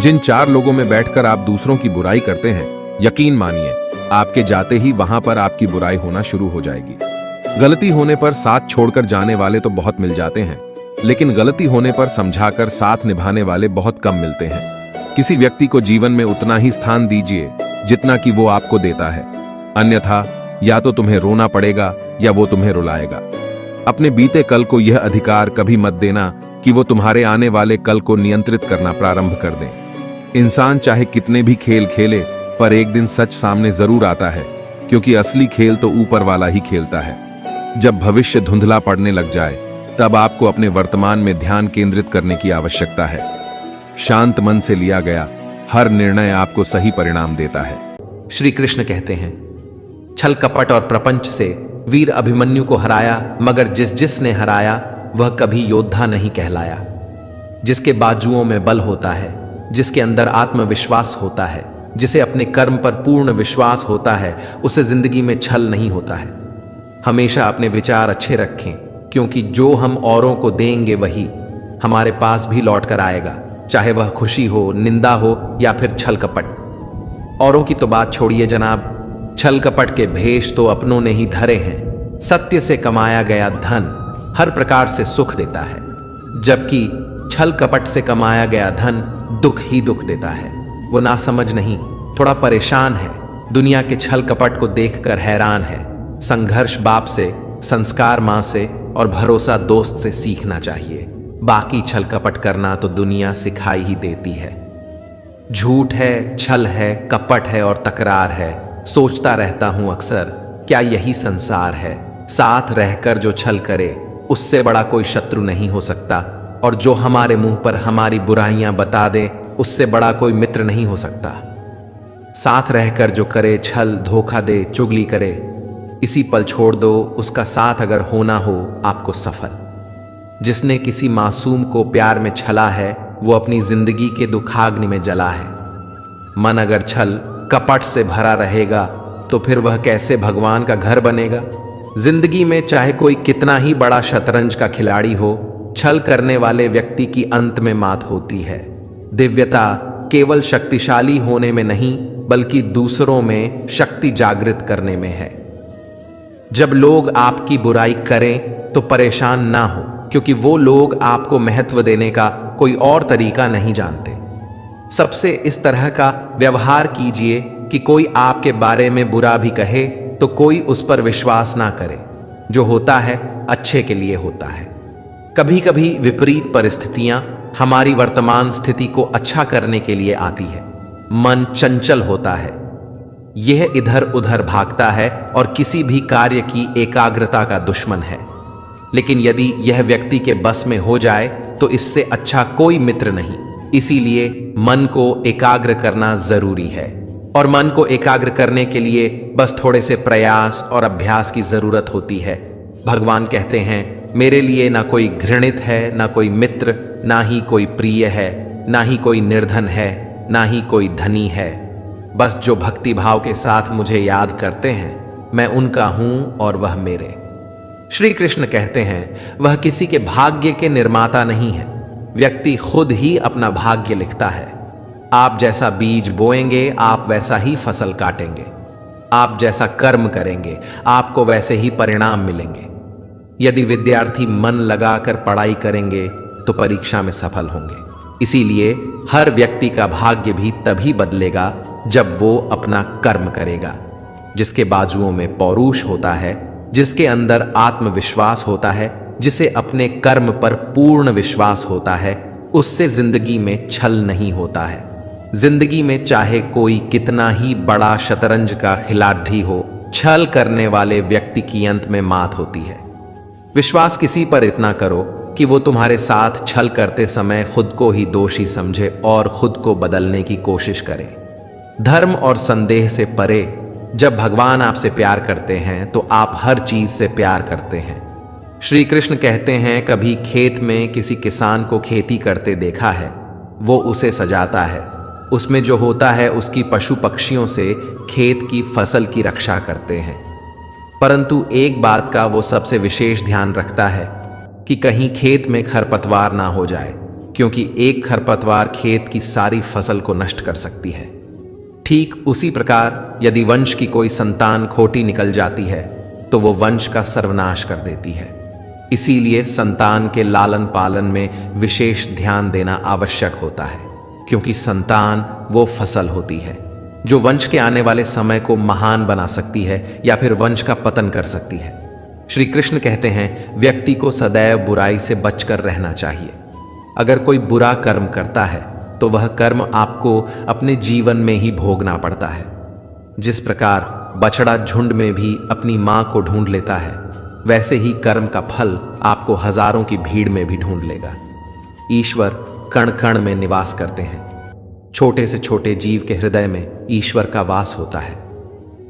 जिन 4 लोगों में बैठकर आप दूसरों की बुराई करते हैं, यकीन मानिए आपके जाते ही वहां पर आपकी बुराई होना शुरू हो जाएगी। गलती होने पर साथ छोड़कर जाने वाले तो बहुत मिल जाते हैं, लेकिन गलती होने पर समझाकर साथ निभाने वाले बहुत कम मिलते हैं। किसी व्यक्ति को जीवन में उतना ही स्थान दीजिए जितना कि वो आपको देता है, अन्यथा या तो तुम्हें रोना पड़ेगा या वो तुम्हें रुलाएगा। अपने बीते कल को यह अधिकार कभी मत देना कि वो तुम्हारे आने वाले कल को नियंत्रित करना प्रारंभ कर दें। इंसान चाहे कितने भी खेल खेले, पर एक दिन सच सामने जरूर आता है, क्योंकि असली खेल तो ऊपर वाला ही खेलता है। जब भविष्य धुंधला पड़ने लग जाए, तब आपको अपने वर्तमान में ध्यान केंद्रित करने की आवश्यकता है। शांत मन से लिया गया हर निर्णय आपको सही परिणाम देता है। श्री कृष्ण कहते हैं, छल कपट और प्रपंच से वीर अभिमन्यु को हराया, मगर जिसने हराया वह कभी योद्धा नहीं कहलाया। जिसके बाजुओं में बल होता है, जिसके अंदर आत्मविश्वास होता है, जिसे अपने कर्म पर पूर्ण विश्वास होता है, उसे जिंदगी में छल नहीं होता है। हमेशा अपने विचार अच्छे रखें, क्योंकि जो हम औरों को देंगे वही हमारे पास भी लौट कर आएगा, चाहे वह खुशी हो, निंदा हो या फिर छल कपट। औरों की तो बात छोड़िए जनाब, छल कपट के भेष तो अपनों ने ही धरे हैं। सत्य से कमाया गया धन हर प्रकार से सुख देता है, जबकि छल कपट से कमाया गया धन दुख ही दुख देता है। वो नासमझ नहीं, थोड़ा परेशान है, दुनिया के छल कपट को देखकर हैरान है। संघर्ष बाप से, संस्कार माँ से और भरोसा दोस्त से सीखना चाहिए। बाकी छल कपट करना तो दुनिया सिखाई ही देती है। झूठ है, छल है, कपट है और तकरार है। सोचता रहता हूं अक्सर, क्या यही संसार है? साथ रहकर जो छल करे उससे बड़ा कोई शत्रु नहीं हो सकता, और जो हमारे मुंह पर हमारी बुराइयां बता दे उससे बड़ा कोई मित्र नहीं हो सकता। साथ रहकर जो करे छल, धोखा दे, चुगली करे, इसी पल छोड़ दो उसका साथ अगर होना हो आपको सफल। जिसने किसी मासूम को प्यार में छला है, वो अपनी जिंदगी के दुखाग्नि में जला है। मन अगर छल कपट से भरा रहेगा तो फिर वह कैसे भगवान का घर बनेगा? जिंदगी में चाहे कोई कितना ही बड़ा शतरंज का खिलाड़ी हो, छल करने वाले व्यक्ति की अंत में मात होती है। दिव्यता केवल शक्तिशाली होने में नहीं, बल्कि दूसरों में शक्ति जागृत करने में है। जब लोग आपकी बुराई करें तो परेशान ना हो, क्योंकि वो लोग आपको महत्व देने का कोई और तरीका नहीं जानते। सबसे इस तरह का व्यवहार कीजिए कि कोई आपके बारे में बुरा भी कहे तो कोई उस पर विश्वास ना करे। जो होता है अच्छे के लिए होता है। कभी कभी विपरीत परिस्थितियां हमारी वर्तमान स्थिति को अच्छा करने के लिए आती है। मन चंचल होता है, यह इधर उधर भागता है और किसी भी कार्य की एकाग्रता का दुश्मन है। लेकिन यदि यह व्यक्ति के बस में हो जाए तो इससे अच्छा कोई मित्र नहीं। इसीलिए मन को एकाग्र करना जरूरी है, और मन को एकाग्र करने के लिए बस थोड़े से प्रयास और अभ्यास की जरूरत होती है। भगवान कहते हैं, मेरे लिए ना कोई घृणित है, ना कोई मित्र, ना ही कोई प्रिय है, ना ही कोई निर्धन है, ना ही कोई धनी है। बस जो भक्ति भाव के साथ मुझे याद करते हैं, मैं उनका हूं और वह मेरे। श्री कृष्ण कहते हैं, वह किसी के भाग्य के निर्माता नहीं है। व्यक्ति खुद ही अपना भाग्य लिखता है। आप जैसा बीज बोएंगे आप वैसा ही फसल काटेंगे। आप जैसा कर्म करेंगे आपको वैसे ही परिणाम मिलेंगे। यदि विद्यार्थी मन लगाकर पढ़ाई करेंगे तो परीक्षा में सफल होंगे। इसीलिए हर व्यक्ति का भाग्य भी तभी बदलेगा जब वो अपना कर्म करेगा। जिसके बाजुओं में पौरुष होता है, जिसके अंदर आत्मविश्वास होता है, जिसे अपने कर्म पर पूर्ण विश्वास होता है, उससे जिंदगी में छल नहीं होता है। जिंदगी में चाहे कोई कितना ही बड़ा शतरंज का खिलाड़ी हो, छल करने वाले व्यक्ति की अंत में मात होती है। विश्वास किसी पर इतना करो कि वो तुम्हारे साथ छल करते समय खुद को ही दोषी समझे और खुद को बदलने की कोशिश करे। धर्म और संदेह से परे, जब भगवान आपसे प्यार करते हैं तो आप हर चीज से प्यार करते हैं। श्री कृष्ण कहते हैं, कभी खेत में किसी किसान को खेती करते देखा है? वो उसे सजाता है, उसमें जो होता है उसकी पशु पक्षियों से खेत की फसल की रक्षा करते हैं। परंतु एक बात का वो सबसे विशेष ध्यान रखता है कि कहीं खेत में खरपतवार ना हो जाए, क्योंकि एक खरपतवार खेत की सारी फसल को नष्ट कर सकती है। ठीक उसी प्रकार यदि वंश की कोई संतान खोटी निकल जाती है तो वो वंश का सर्वनाश कर देती है। इसीलिए संतान के लालन पालन में विशेष ध्यान देना आवश्यक होता है, क्योंकि संतान वो फसल होती है जो वंश के आने वाले समय को महान बना सकती है या फिर वंश का पतन कर सकती है। श्री कृष्ण कहते हैं, व्यक्ति को सदैव बुराई से बचकर रहना चाहिए। अगर कोई बुरा कर्म करता है तो वह कर्म आपको अपने जीवन में ही भोगना पड़ता है। जिस प्रकार बछड़ा झुंड में भी अपनी मां को ढूंढ लेता है, वैसे ही कर्म का फल आपको हजारों की भीड़ में भी ढूंढ लेगा। ईश्वर कण कण में निवास करते हैं। छोटे से छोटे जीव के हृदय में ईश्वर का वास होता है।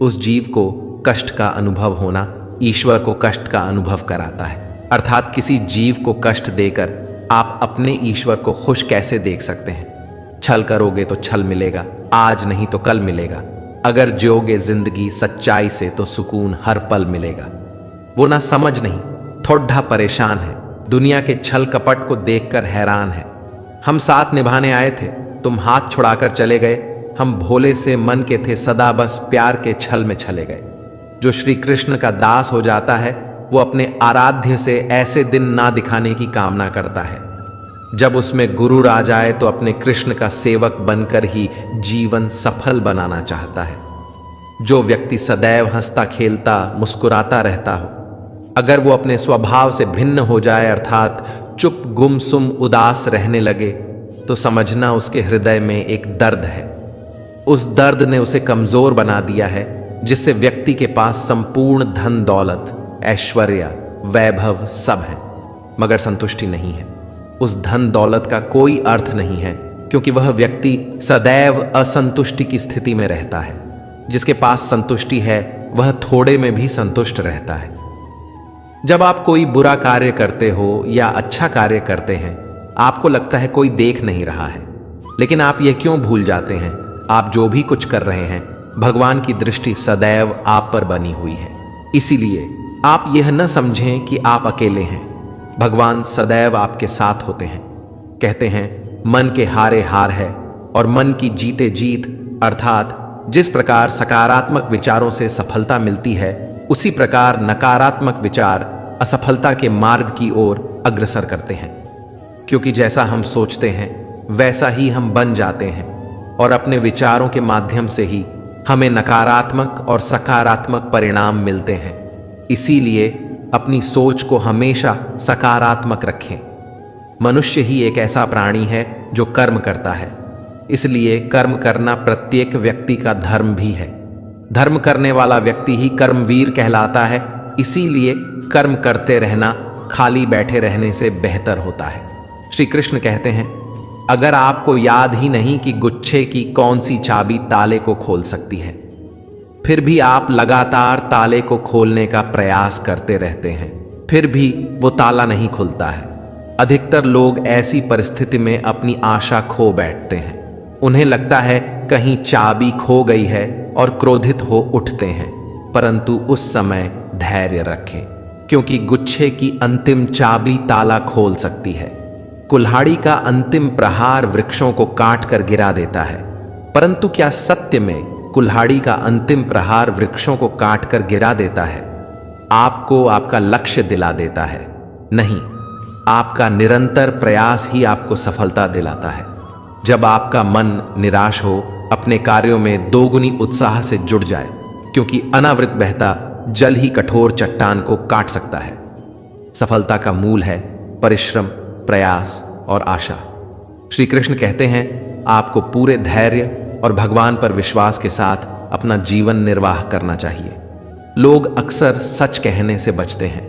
उस जीव को कष्ट का अनुभव होना ईश्वर को कष्ट का अनुभव कराता है। अर्थात किसी जीव को कष्ट देकर आप अपने ईश्वर को खुश कैसे देख सकते हैं? छल करोगे तो छल मिलेगा, आज नहीं तो कल मिलेगा। अगर जियोगे जिंदगी सच्चाई से तो सुकून हर पल मिलेगा। वो ना समझ नहीं, थोड़ा परेशान है, दुनिया के छल कपट को देखकर हैरान है। हम साथ निभाने आए थे, तुम हाथ छुड़ाकर चले गए। हम भोले से मन के थे, सदा बस प्यार के छल में चले गए। जो श्री कृष्ण का दास हो जाता है वो अपने आराध्य से ऐसे दिन ना दिखाने की कामना करता है। जब उसमें गुरु आ जाए तो अपने कृष्ण का सेवक बनकर ही जीवन सफल बनाना चाहता है। जो व्यक्ति सदैव हंसता खेलता मुस्कुराता रहता हो, अगर वो अपने स्वभाव से भिन्न हो जाए, अर्थात चुप गुमसुम उदास रहने लगे, तो समझना उसके हृदय में एक दर्द है। उस दर्द ने उसे कमजोर बना दिया है, जिससे व्यक्ति के पास संपूर्ण धन दौलत ऐश्वर्य वैभव सब है, मगर संतुष्टि नहीं है। उस धन दौलत का कोई अर्थ नहीं है, क्योंकि वह व्यक्ति सदैव असंतुष्टि की स्थिति में रहता है। जिसके पास संतुष्टि है वह थोड़े में भी संतुष्ट रहता है। जब आप कोई बुरा कार्य करते हो या अच्छा कार्य करते हैं, आपको लगता है कोई देख नहीं रहा है, लेकिन आप यह क्यों भूल जाते हैं, आप जो भी कुछ कर रहे हैं भगवान की दृष्टि सदैव आप पर बनी हुई है। इसीलिए आप यह न समझें कि आप अकेले हैं, भगवान सदैव आपके साथ होते हैं। कहते हैं, मन के हारे हार है और मन की जीते जीत, अर्थात जिस प्रकार सकारात्मक विचारों से सफलता मिलती है, उसी प्रकार नकारात्मक विचार असफलता के मार्ग की ओर अग्रसर करते हैं। क्योंकि जैसा हम सोचते हैं वैसा ही हम बन जाते हैं, और अपने विचारों के माध्यम से ही हमें नकारात्मक और सकारात्मक परिणाम मिलते हैं। इसीलिए अपनी सोच को हमेशा सकारात्मक रखें। मनुष्य ही एक ऐसा प्राणी है जो कर्म करता है, इसलिए कर्म करना प्रत्येक व्यक्ति का धर्म भी है। धर्म करने वाला व्यक्ति ही कर्मवीर कहलाता है। इसीलिए कर्म करते रहना खाली बैठे रहने से बेहतर होता है। श्री कृष्ण कहते हैं, अगर आपको याद ही नहीं कि गुच्छे की कौन सी चाबी ताले को खोल सकती है, फिर भी आप लगातार ताले को खोलने का प्रयास करते रहते हैं, फिर भी वो ताला नहीं खुलता है। अधिकतर लोग ऐसी परिस्थिति में अपनी आशा खो बैठते हैं। उन्हें लगता है कहीं चाबी खो गई है और क्रोधित हो उठते हैं, परंतु उस समय धैर्य रखें, क्योंकि गुच्छे की अंतिम चाबी ताला खोल सकती है। कुल्हाड़ी का अंतिम प्रहार वृक्षों को काट कर गिरा देता है, परंतु क्या सत्य में कुल्हाड़ी का अंतिम प्रहार वृक्षों को काट कर गिरा देता है? आपको आपका लक्ष्य दिला देता है? नहीं, आपका निरंतर प्रयास ही आपको सफलता दिलाता है। जब आपका मन निराश हो, अपने कार्यों में दोगुनी उत्साह से जुड़ जाए, क्योंकि अनावृत बहता जल ही कठोर चट्टान को काट सकता है। सफलता का मूल है परिश्रम, प्रयास और आशा। श्री कृष्ण कहते हैं, आपको पूरे धैर्य और भगवान पर विश्वास के साथ अपना जीवन निर्वाह करना चाहिए। लोग अक्सर सच कहने से बचते हैं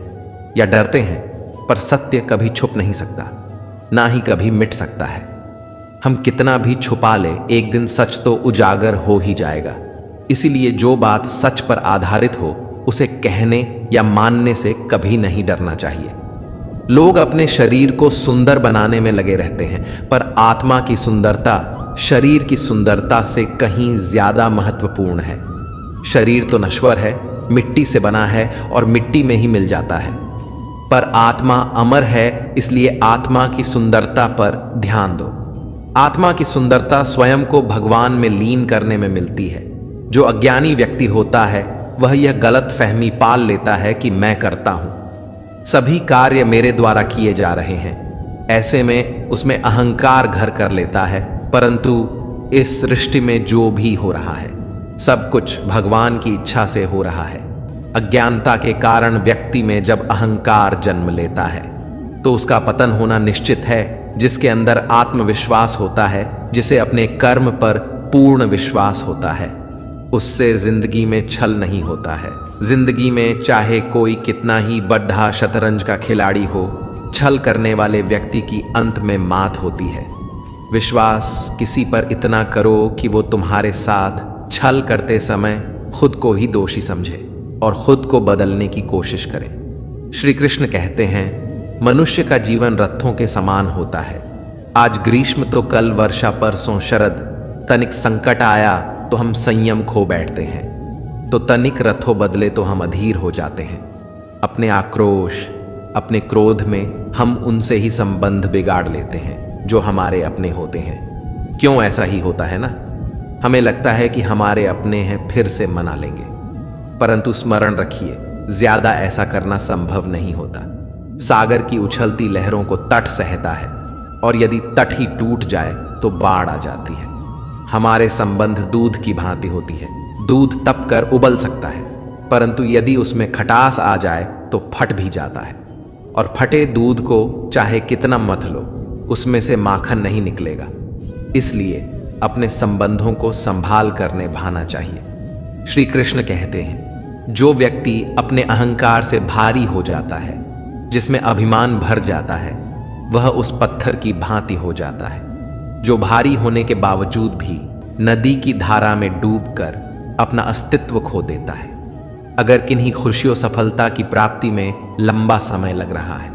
या डरते हैं, पर सत्य कभी छुप नहीं सकता, ना ही कभी मिट सकता है। हम कितना भी छुपा ले, एक दिन सच तो उजागर हो ही जाएगा। इसीलिए जो बात सच पर आधारित हो, उसे कहने या मानने से कभी नहीं डरना चाहिए। लोग अपने शरीर को सुंदर बनाने में लगे रहते हैं, पर आत्मा की सुंदरता शरीर की सुंदरता से कहीं ज्यादा महत्वपूर्ण है। शरीर तो नश्वर है, मिट्टी से बना है और मिट्टी में ही मिल जाता है। पर आत्मा अमर है, इसलिए आत्मा की सुंदरता पर ध्यान दो। आत्मा की सुंदरता स्वयं को भगवान में लीन करने में मिलती है। जो अज्ञानी व्यक्ति होता है वह यह गलत फहमी पाल लेता है कि मैं करता हूं, सभी कार्य मेरे द्वारा किए जा रहे हैं। ऐसे में उसमें अहंकार घर कर लेता है। परंतु इस सृष्टि में जो भी हो रहा है सब कुछ भगवान की इच्छा से हो रहा है। अज्ञानता के कारण व्यक्ति में जब अहंकार जन्म लेता है तो उसका पतन होना निश्चित है। जिसके अंदर आत्मविश्वास होता है, जिसे अपने कर्म पर पूर्ण विश्वास होता है, उससे जिंदगी में छल नहीं होता है। जिंदगी में चाहे कोई कितना ही बड़ा शतरंज का खिलाड़ी हो, छल करने वाले व्यक्ति की अंत में मात होती है। विश्वास किसी पर इतना करो कि वो तुम्हारे साथ छल करते समय खुद को ही दोषी समझे और खुद को बदलने की कोशिश करे। श्री कृष्ण कहते हैं, मनुष्य का जीवन रथों के समान होता है। आज ग्रीष्म तो कल वर्षा, परसों शरद। तनिक संकट आया तो हम संयम खो बैठते हैं, तो तनिक रथों बदले तो हम अधीर हो जाते हैं। अपने आक्रोश, अपने क्रोध में हम उनसे ही संबंध बिगाड़ लेते हैं जो हमारे अपने होते हैं। क्यों ऐसा ही होता है ना? हमें लगता है कि हमारे अपने हैं, फिर से मना लेंगे। परंतु स्मरण रखिए, ज्यादा ऐसा करना संभव नहीं होता। सागर की उछलती लहरों को तट सहता है, और यदि तट ही टूट जाए तो बाढ़ आ जाती है। हमारे संबंध दूध की भांति होती है। दूध तप कर उबल सकता है, परंतु यदि उसमें खटास आ जाए तो फट भी जाता है। और फटे दूध को चाहे कितना मथ लो, उसमें से माखन नहीं निकलेगा। इसलिए अपने संबंधों को संभाल कर निभाना चाहिए। श्री कृष्ण कहते हैं, जो व्यक्ति अपने अहंकार से भारी हो जाता है, जिसमें अभिमान भर जाता है, वह उस पत्थर की भांति हो जाता है जो भारी होने के बावजूद भी नदी की धारा में डूबकर अपना अस्तित्व खो देता है। अगर किन्हीं खुशियों सफलता की प्राप्ति में लंबा समय लग रहा है,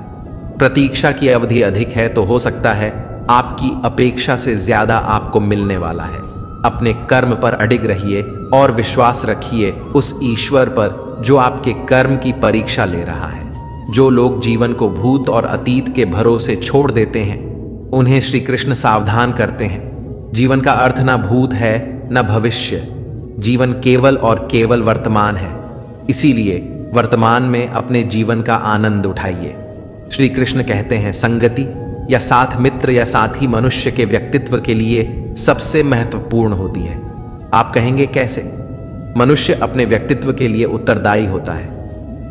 प्रतीक्षा की अवधि अधिक है, तो हो सकता है आपकी अपेक्षा से ज्यादा आपको मिलने वाला है। अपने कर्म पर अडिग रहिए और विश्वास रखिए उस ईश्वर पर जो आपके कर्म की परीक्षा ले रहा है। जो लोग जीवन को भूत और अतीत के भरोसे छोड़ देते हैं, उन्हें श्री कृष्ण सावधान करते हैं। जीवन का अर्थ न भूत है न भविष्य, जीवन केवल और केवल वर्तमान है। इसीलिए वर्तमान में अपने जीवन का आनंद उठाइए। श्री कृष्ण कहते हैं, संगति या साथ मित्र या साथी मनुष्य के व्यक्तित्व के लिए सबसे महत्वपूर्ण होती है। आप कहेंगे कैसे? मनुष्य अपने व्यक्तित्व के लिए उत्तरदायी होता है,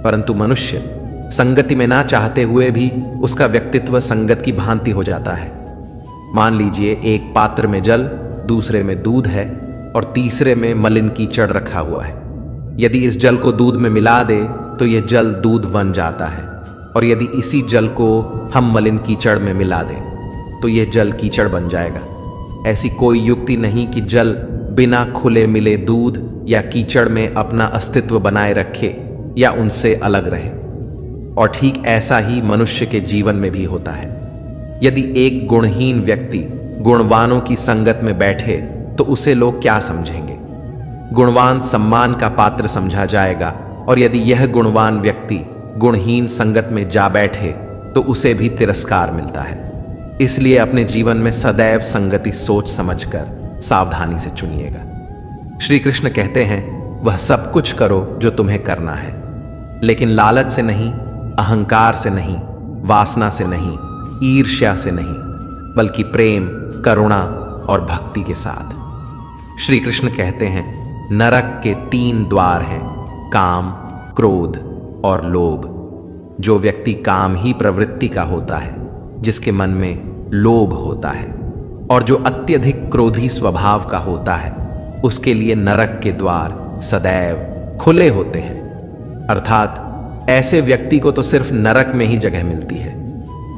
परंतु मनुष्य संगति में ना चाहते हुए भी उसका व्यक्तित्व संगत की भांति हो जाता है। मान लीजिए एक पात्र में जल, दूसरे में दूध है और तीसरे में मलिन कीचड़ रखा हुआ है। यदि इस जल को दूध में मिला दे तो यह जल दूध बन जाता है, और यदि इसी जल को हम मलिन कीचड़ में मिला दें तो यह जल कीचड़ बन जाएगा। ऐसी कोई युक्ति नहीं कि जल बिना खुले मिले दूध या कीचड़ में अपना अस्तित्व बनाए रखे या उनसे अलग रहे। और ठीक ऐसा ही मनुष्य के जीवन में भी होता है। यदि एक गुणहीन व्यक्ति गुणवानों की संगत में बैठे तो उसे लोग क्या समझेंगे? गुणवान सम्मान का पात्र समझा जाएगा, और यदि यह गुणवान व्यक्ति गुणहीन संगत में जा बैठे तो उसे भी तिरस्कार मिलता है। इसलिए अपने जीवन में सदैव संगति सोच समझकर सावधानी से चुनिएगा। श्री कृष्ण कहते हैं, वह सब कुछ करो जो तुम्हें करना है, लेकिन लालच से नहीं, अहंकार से नहीं, वासना से नहीं, ईर्ष्या से नहीं, बल्कि प्रेम, करुणा और भक्ति के साथ। श्री कृष्ण कहते हैं, नरक के 3 द्वार हैं, काम, क्रोध और लोभ। जो व्यक्ति काम ही प्रवृत्ति का होता है, जिसके मन में लोभ होता है और जो अत्यधिक क्रोधी स्वभाव का होता है, उसके लिए नरक के द्वार सदैव खुले होते हैं। अर्थात ऐसे व्यक्ति को तो सिर्फ नरक में ही जगह मिलती है।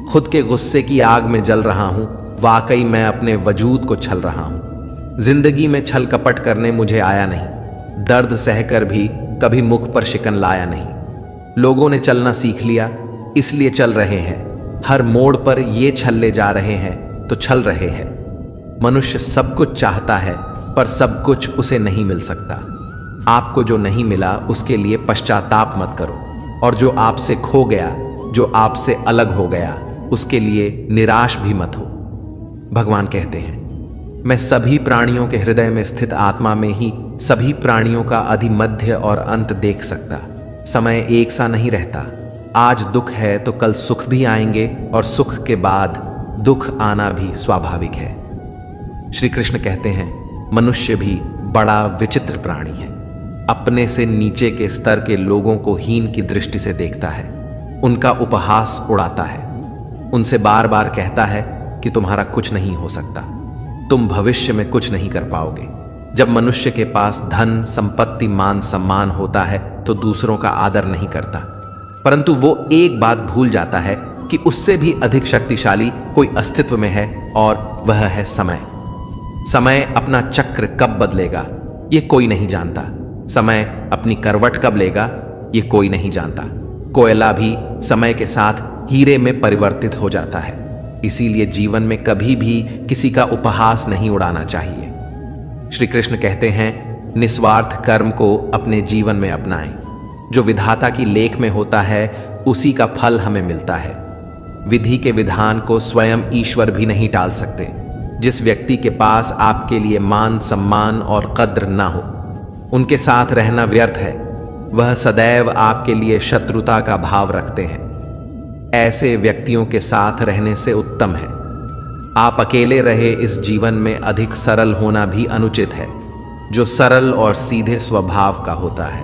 खुद के गुस्से की आग में जल रहा हूं, वाकई मैं अपने वजूद को छल रहा हूं। जिंदगी में छल कपट करने मुझे आया नहीं, दर्द सहकर भी कभी मुख पर शिकन लाया नहीं। लोगों ने चलना सीख लिया, इसलिए चल रहे हैं। हर मोड़ पर ये छल्ले जा रहे हैं तो छल रहे हैं। मनुष्य सब कुछ चाहता है, पर सब कुछ उसे नहीं मिल सकता। आपको जो नहीं मिला उसके लिए पश्चाताप मत करो, और जो आपसे खो गया जो आपसे अलग हो गया उसके लिए निराश भी मत हो। भगवान कहते हैं, मैं सभी प्राणियों के हृदय में स्थित आत्मा में ही सभी प्राणियों का आदि मध्य और अंत देख सकता। समय एक सा नहीं रहता। आज दुख है तो कल सुख भी आएंगे और सुख के बाद दुख आना भी स्वाभाविक है। श्री कृष्ण कहते हैं, मनुष्य भी बड़ा विचित्र प्राणी है। अपने से नीचे के स्तर के लोगों को हीन की दृष्टि से देखता है, उनका उपहास उड़ाता है, उनसे बार बार कहता है कि तुम्हारा कुछ नहीं हो सकता, तुम भविष्य में कुछ नहीं कर पाओगे। जब मनुष्य के पास धन, संपत्ति, मान सम्मान होता है तो दूसरों का आदर नहीं करता, परंतु वो एक बात भूल जाता है कि उससे भी अधिक शक्तिशाली कोई अस्तित्व में है और वह है समय। समय अपना चक्र कब बदलेगा ये कोई नहीं जानता। समय अपनी करवट कब लेगा ये कोई नहीं जानता। कोयला भी समय के साथ हीरे में परिवर्तित हो जाता है। इसीलिए जीवन में कभी भी किसी का उपहास नहीं उड़ाना चाहिए। श्री कृष्ण कहते हैं, निस्वार्थ कर्म को अपने जीवन में अपनाएं। जो विधाता की लेख में होता है उसी का फल हमें मिलता है। विधि के विधान को स्वयं ईश्वर भी नहीं टाल सकते। जिस व्यक्ति के पास आपके लिए मान सम्मान और कद्र ना हो, उनके साथ रहना व्यर्थ है। वह सदैव आपके लिए शत्रुता का भाव रखते हैं। ऐसे व्यक्तियों के साथ रहने से उत्तम है आप अकेले रहे। इस जीवन में अधिक सरल होना भी अनुचित है। जो सरल और सीधे स्वभाव का होता है,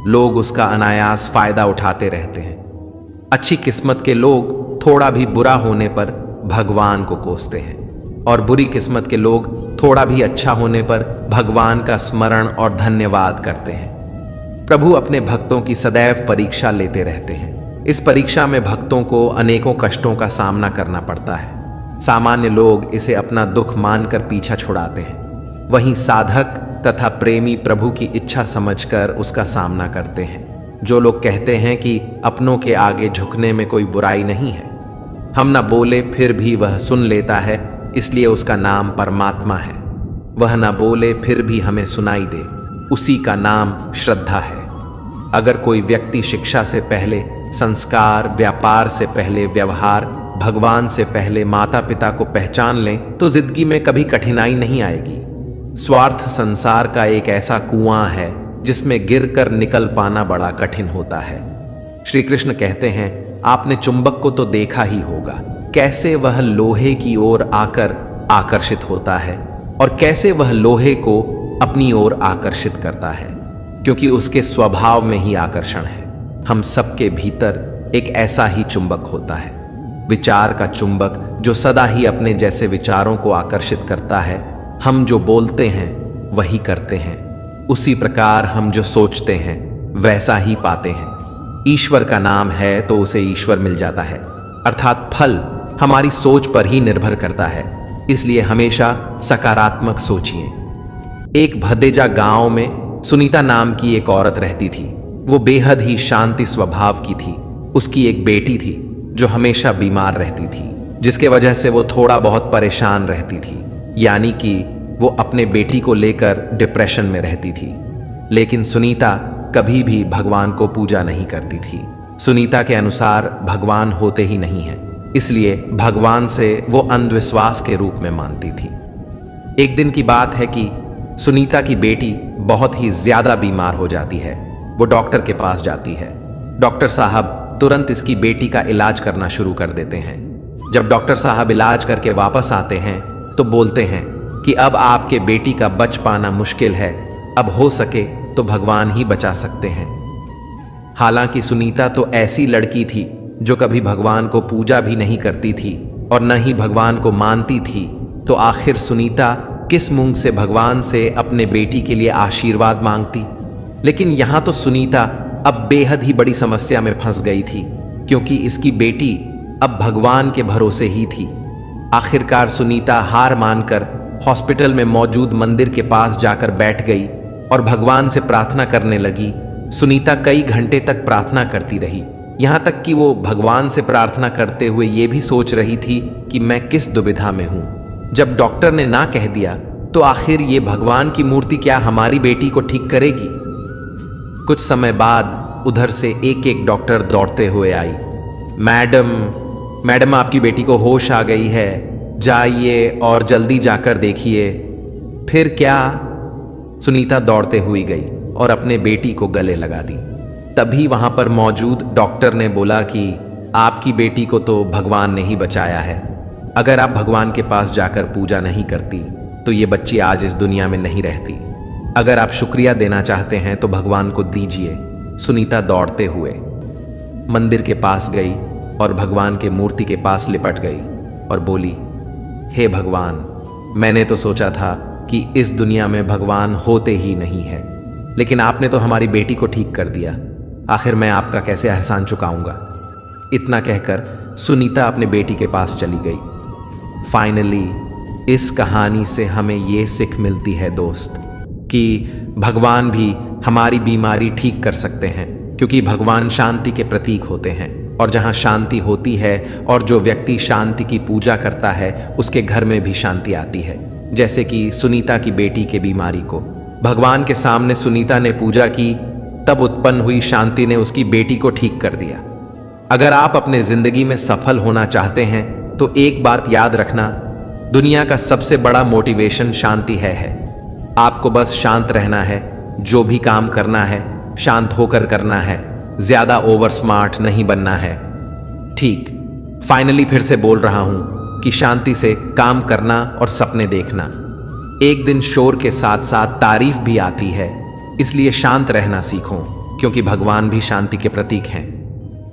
लोग उसका अनायास फायदा उठाते रहते हैं। अच्छी किस्मत के लोग थोड़ा भी बुरा होने पर भगवान को कोसते हैं और बुरी किस्मत के लोग थोड़ा भी अच्छा होने पर भगवान का स्मरण और धन्यवाद करते हैं। प्रभु अपने भक्तों की सदैव परीक्षा लेते रहते हैं। इस परीक्षा में भक्तों को अनेकों कष्टों का सामना करना पड़ता है। सामान्य लोग इसे अपना दुख मानकर पीछा छुड़ाते हैं, वहीं साधक तथा प्रेमी प्रभु की इच्छा समझकर उसका सामना करते हैं। जो लोग कहते हैं कि अपनों के आगे झुकने में कोई बुराई नहीं है, हम न बोले फिर भी वह सुन लेता है, इसलिए उसका नाम परमात्मा है। वह न बोले फिर भी हमें सुनाई दे, उसी का नाम श्रद्धा है। अगर कोई व्यक्ति शिक्षा से पहले संस्कार, व्यापार से पहले व्यवहार, भगवान से पहले माता पिता को पहचान लें तो जिंदगी में कभी कठिनाई नहीं आएगी। स्वार्थ संसार का एक ऐसा कुआं है जिसमें गिरकर निकल पाना बड़ा कठिन होता है। श्री कृष्ण कहते हैं, आपने चुंबक को तो देखा ही होगा, कैसे वह लोहे की ओर आकर आकर्षित होता है और कैसे वह लोहे को अपनी ओर आकर्षित करता है, क्योंकि उसके स्वभाव में ही आकर्षण है। हम सबके भीतर एक ऐसा ही चुंबक होता है, विचार का चुंबक, जो सदा ही अपने जैसे विचारों को आकर्षित करता है। हम जो बोलते हैं वही करते हैं, उसी प्रकार हम जो सोचते हैं वैसा ही पाते हैं। ईश्वर का नाम है तो उसे ईश्वर मिल जाता है, अर्थात फल हमारी सोच पर ही निर्भर करता है। इसलिए हमेशा सकारात्मक सोचिए। एक भदेजा गांव में सुनीता नाम की एक औरत रहती थी। वो बेहद ही शांति स्वभाव की थी। उसकी एक बेटी थी जो हमेशा बीमार रहती थी, जिसके वजह से वो थोड़ा बहुत परेशान रहती थी, यानी कि वो अपने बेटी को लेकर डिप्रेशन में रहती थी। लेकिन सुनीता कभी भी भगवान को पूजा नहीं करती थी। सुनीता के अनुसार भगवान होते ही नहीं हैं, इसलिए भगवान से वो अंधविश्वास के रूप में मानती थी। एक दिन की बात है कि सुनीता की बेटी बहुत ही ज्यादा बीमार हो जाती है। वो डॉक्टर के पास जाती है। डॉक्टर साहब तुरंत इसकी बेटी का इलाज करना शुरू कर देते हैं। जब डॉक्टर साहब इलाज करके वापस आते हैं तो बोलते हैं कि अब आपके बेटी का बच पाना मुश्किल है, अब हो सके तो भगवान ही बचा सकते हैं। हालांकि सुनीता तो ऐसी लड़की थी जो कभी भगवान को पूजा भी नहीं करती थी और न ही भगवान को मानती थी, तो आखिर सुनीता किस मुंह से भगवान से अपने बेटी के लिए आशीर्वाद मांगती। लेकिन यहाँ तो सुनीता अब बेहद ही बड़ी समस्या में फंस गई थी, क्योंकि इसकी बेटी अब भगवान के भरोसे ही थी। आखिरकार सुनीता हार मानकर हॉस्पिटल में मौजूद मंदिर के पास जाकर बैठ गई और भगवान से प्रार्थना करने लगी। सुनीता कई घंटे तक प्रार्थना करती रही, यहाँ तक कि वो भगवान से प्रार्थना करते हुए ये भी सोच रही थी कि मैं किस दुविधा में हूँ। जब डॉक्टर ने ना कह दिया तो आखिर ये भगवान की मूर्ति क्या हमारी बेटी को ठीक करेगी। कुछ समय बाद उधर से एक एक डॉक्टर दौड़ते हुए आई। मैडम आपकी बेटी को होश आ गई है, जाइए और जल्दी जाकर देखिए। फिर क्या? सुनीता दौड़ते हुई गई और अपने बेटी को गले लगा दी। तभी वहां पर मौजूद डॉक्टर ने बोला कि आपकी बेटी को तो भगवान ने ही बचाया है। अगर आप भगवान के पास जाकर पूजा नहीं करती तो ये बच्ची आज इस दुनिया में नहीं रहती। अगर आप शुक्रिया देना चाहते हैं तो भगवान को दीजिए। सुनीता दौड़ते हुए मंदिर के पास गई और भगवान के मूर्ति के पास लिपट गई और बोली, हे भगवान, मैंने तो सोचा था कि इस दुनिया में भगवान होते ही नहीं है, लेकिन आपने तो हमारी बेटी को ठीक कर दिया। आखिर मैं आपका कैसे एहसान चुकाऊंगा। इतना कहकर सुनीता अपने बेटी के पास चली गई। फाइनली इस कहानी से हमें ये सीख मिलती है दोस्त कि भगवान भी हमारी बीमारी ठीक कर सकते हैं, क्योंकि भगवान शांति के प्रतीक होते हैं और जहाँ शांति होती है और जो व्यक्ति शांति की पूजा करता है उसके घर में भी शांति आती है। जैसे कि सुनीता की बेटी के बीमारी को भगवान के सामने सुनीता ने पूजा की, तब उत्पन्न हुई शांति ने उसकी बेटी को ठीक कर दिया। अगर आप अपने जिंदगी में सफल होना चाहते हैं तो एक बात याद रखना, दुनिया का सबसे बड़ा मोटिवेशन शांति है। आपको बस शांत रहना है, जो भी काम करना है शांत होकर करना है, ज्यादा ओवर स्मार्ट नहीं बनना है। ठीक, फाइनली फिर से बोल रहा हूं कि शांति से काम करना और सपने देखना। एक दिन शोर के साथ साथ तारीफ भी आती है, इसलिए शांत रहना सीखो, क्योंकि भगवान भी शांति के प्रतीक हैं।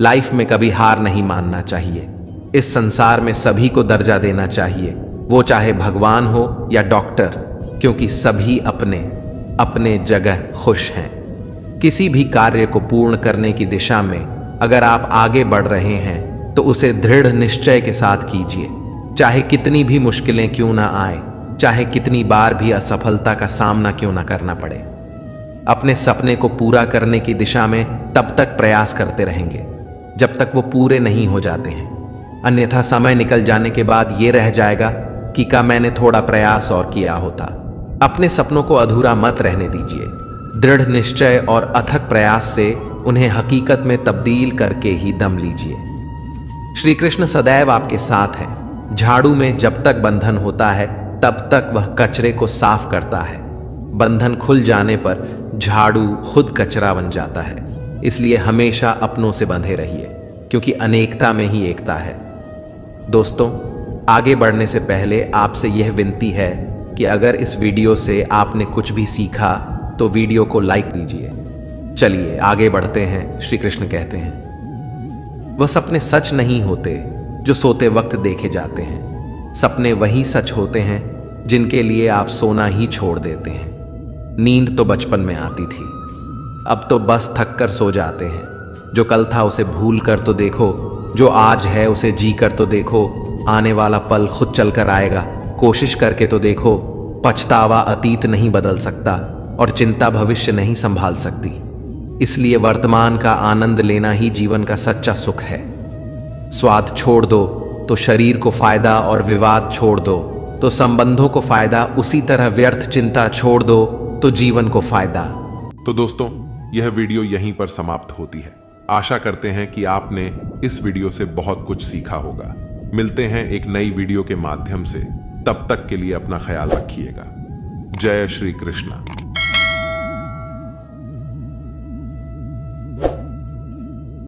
लाइफ में कभी हार नहीं मानना चाहिए। इस संसार में सभी को दर्जा देना चाहिए, वो चाहे भगवान हो या डॉक्टर, क्योंकि सभी अपने अपने जगह खुश हैं। किसी भी कार्य को पूर्ण करने की दिशा में अगर आप आगे बढ़ रहे हैं तो उसे दृढ़ निश्चय के साथ कीजिए, चाहे कितनी भी मुश्किलें क्यों ना आए, चाहे कितनी बार भी असफलता का सामना क्यों ना करना पड़े। अपने सपने को पूरा करने की दिशा में तब तक प्रयास करते रहेंगे जब तक वो पूरे नहीं हो जाते हैं, अन्यथा समय निकल जाने के बाद ये रह जाएगा कि का मैंने थोड़ा प्रयास और किया होता। अपने सपनों को अधूरा मत रहने दीजिए। दृढ़ निश्चय और अथक प्रयास से उन्हें हकीकत में तब्दील करके ही दम लीजिए। श्री कृष्ण सदैव आपके साथ हैं। झाड़ू में जब तक बंधन होता है तब तक वह कचरे को साफ करता है। बंधन खुल जाने पर झाड़ू खुद कचरा बन जाता है। इसलिए हमेशा अपनों से बंधे रहिए, क्योंकि अनेकता में ही एकता है। दोस्तों, आगे बढ़ने से पहले आपसे यह विनती है कि अगर इस वीडियो से आपने कुछ भी सीखा तो वीडियो को लाइक दीजिए। चलिए आगे बढ़ते हैं। श्री कृष्ण कहते हैं, वह सपने सच नहीं होते जो सोते वक्त देखे जाते हैं। सपने वही सच होते हैं जिनके लिए आप सोना ही छोड़ देते हैं। नींद तो बचपन में आती थी, अब तो बस थक कर सो जाते हैं। जो कल था उसे भूल कर तो देखो, जो आज है उसे जी कर तो देखो। आने वाला पल खुद चल कर आएगा, कोशिश करके तो देखो। पछतावा अतीत नहीं बदल सकता और चिंता भविष्य नहीं संभाल सकती। इसलिए वर्तमान का आनंद लेना ही जीवन का सच्चा सुख है। स्वाद छोड़ दो तो शरीर को फायदा, और विवाद छोड़ दो तो संबंधों को फायदा। उसी तरह व्यर्थ चिंता छोड़ दो तो जीवन को फायदा। तो दोस्तों, यह वीडियो यहीं पर समाप्त होती है। आशा करते हैं कि आपने इस वीडियो से बहुत कुछ सीखा होगा। मिलते हैं एक नई वीडियो के माध्यम से। तब तक के लिए अपना ख्याल रखिएगा। जय श्री कृष्ण।